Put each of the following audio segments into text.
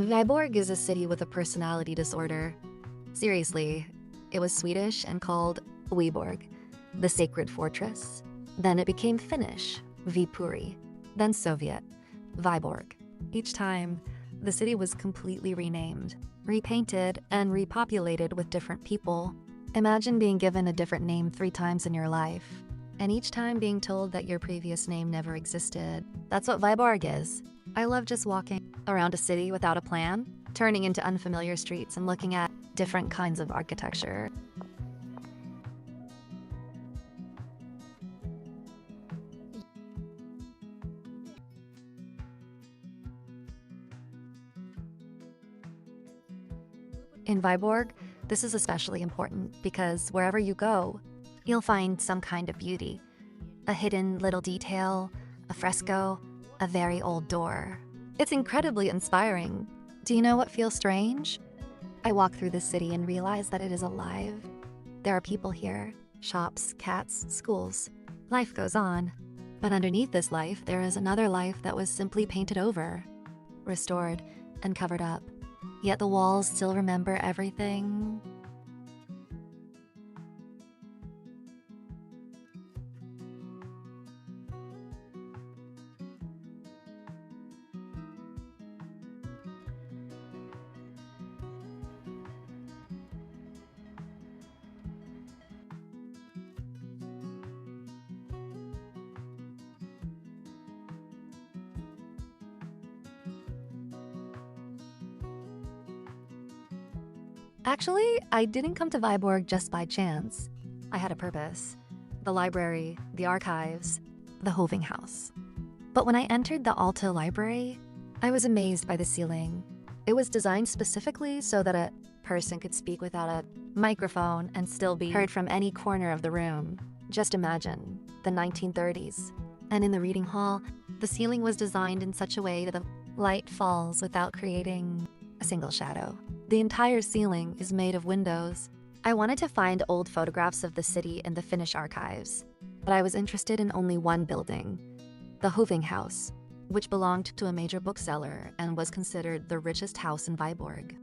Vyborg is a city with a personality disorder. Seriously, it was Swedish and called Vyborg, the sacred fortress. Then it became Finnish, Viipuri, then Soviet, Vyborg. Each time, the city was completely renamed, repainted, and repopulated with different people. Imagine being given a different name 3 times in your life, and each time being told that your previous name never existed. That's what Vyborg is. I love just walking around a city without a plan, turning into unfamiliar streets and looking at different kinds of architecture. In Vyborg, this is especially important because wherever you go, you'll find some kind of beauty. A hidden little detail, a fresco, a very old door. It's incredibly inspiring. Do you know what feels strange? I walk through this city and realize that it is alive. There are people here, shops, cats, schools. Life goes on. But underneath this life, there is another life that was simply painted over, restored, and covered up. Yet the walls still remember everything. Actually, I didn't come to Vyborg just by chance. I had a purpose. The library, the archives, the Hoving House. But when I entered the Alta library, I was amazed by the ceiling. It was designed specifically so that a person could speak without a microphone and still be heard from any corner of the room. Just imagine, the 1930s. And in the reading hall, the ceiling was designed in such a way that the light falls without creating a single shadow. The entire ceiling is made of windows. I wanted to find old photographs of the city in the Finnish archives, but I was interested in only one building, the Hoving House, which belonged to a major bookseller and was considered the richest house in Vyborg.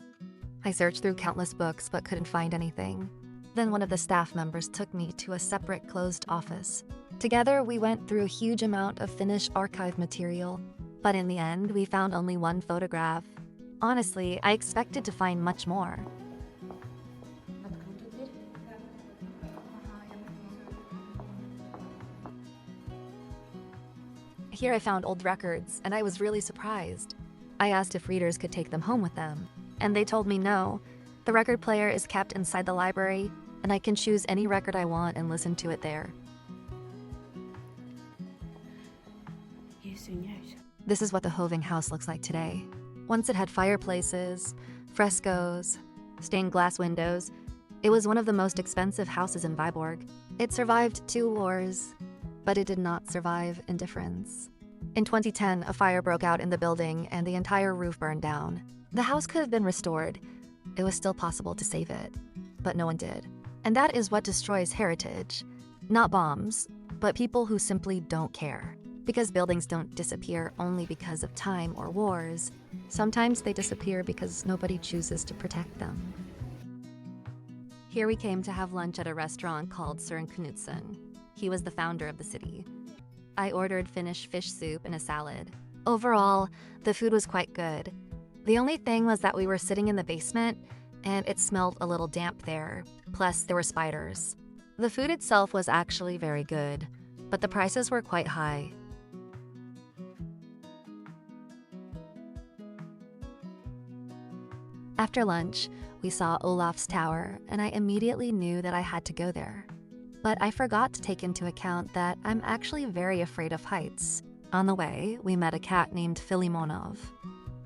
I searched through countless books but couldn't find anything. Then one of the staff members took me to a separate closed office. Together, we went through a huge amount of Finnish archive material, but in the end, we found only one photograph. Honestly, I expected to find much more. Here I found old records, and I was really surprised. I asked if readers could take them home with them, and they told me no. The record player is kept inside the library, and I can choose any record I want and listen to it there. This is what the Hoving House looks like today. Once it had fireplaces, frescoes, stained glass windows. It was one of the most expensive houses in Vyborg. It survived 2 wars, but it did not survive indifference. In 2010, a fire broke out in the building and the entire roof burned down. The house could have been restored. It was still possible to save it, but no one did. And that is what destroys heritage. Not bombs, but people who simply don't care. Because buildings don't disappear only because of time or wars. Sometimes they disappear because nobody chooses to protect them. Here we came to have lunch at a restaurant called Søren Knudsen. He was the founder of the city. I ordered Finnish fish soup and a salad. Overall, the food was quite good. The only thing was that we were sitting in the basement and it smelled a little damp there. Plus, there were spiders. The food itself was actually very good, but the prices were quite high. After lunch, we saw Olaf's Tower, and I immediately knew that I had to go there. But I forgot to take into account that I'm actually very afraid of heights. On the way, we met a cat named Filimonov.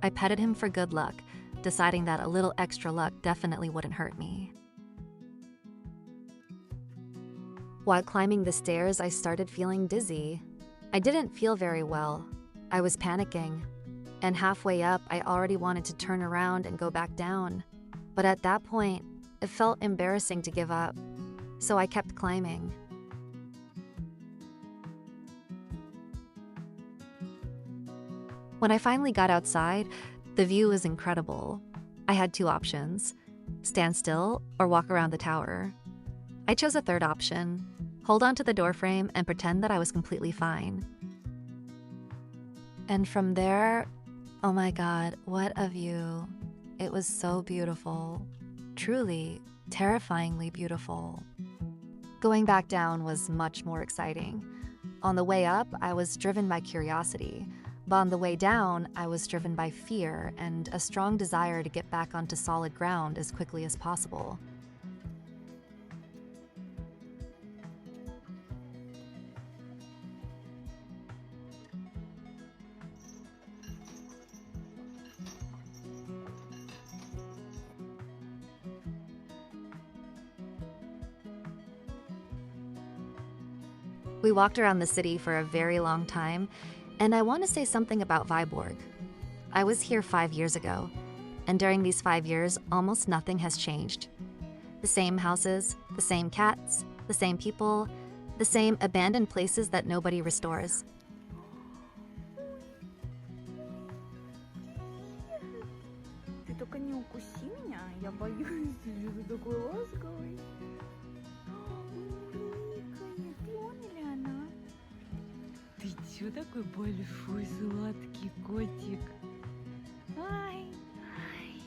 I petted him for good luck, deciding that a little extra luck definitely wouldn't hurt me. While climbing the stairs, I started feeling dizzy. I didn't feel very well. I was panicking. And halfway up, I already wanted to turn around and go back down. But at that point, it felt embarrassing to give up, so I kept climbing. When I finally got outside, The view is incredible. I had two options: stand still or walk around the tower. I chose a third option: hold onto the doorframe and pretend that I was completely fine. And from there, oh my God, what a view. It was so beautiful. Truly, terrifyingly beautiful. Going back down was much more exciting. On the way up, I was driven by curiosity, but on the way down, I was driven by fear and a strong desire to get back onto solid ground as quickly as possible. We walked around the city for a very long time, and I want to say something about Vyborg. I was here 5 years ago, and during these 5 years, almost nothing has changed. The same houses, the same cats, the same people, the same abandoned places that nobody restores. Ты только не укуси меня, я боюсь, ты такой ласковый. Умненькая, ты он или она? Ты чё такой большой сладкий котик? Ай, ай,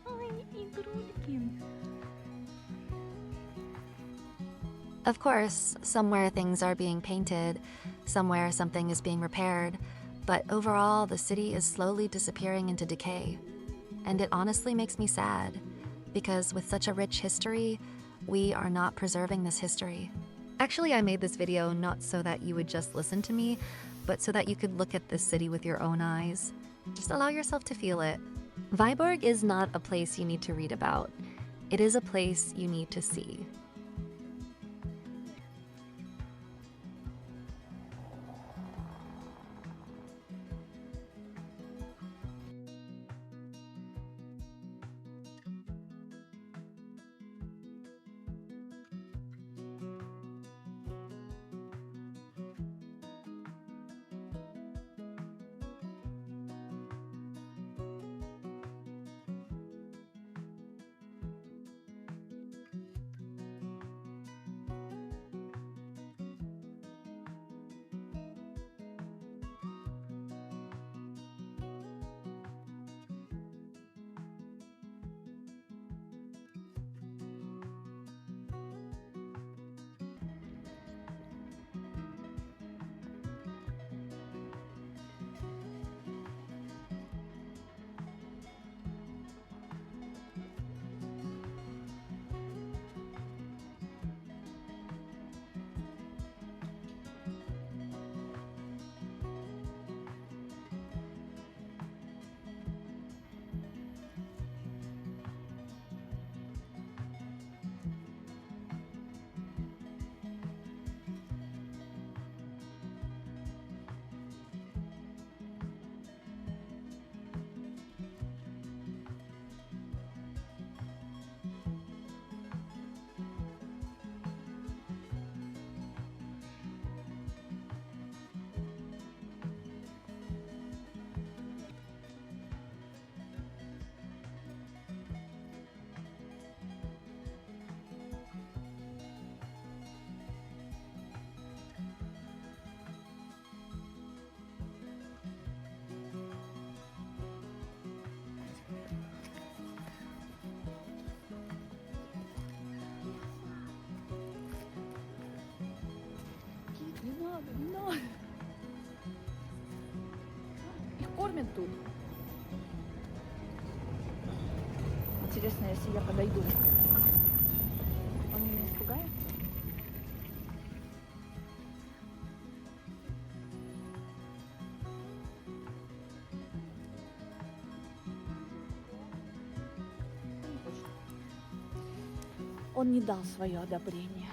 ай, игрулькин. Of course, somewhere things are being painted, somewhere something is being repaired, but overall the city is slowly disappearing into decay. And it honestly makes me sad, because with such a rich history, we are not preserving this history. Actually, I made this video not so that you would just listen to me, but so that you could look at this city with your own eyes. Just allow yourself to feel it. Vyborg is not a place you need to read about. It is a place you need to see. Не надо. Их кормят тут. Интересно, если я подойду, он меня испугает? Он не дал свое одобрение.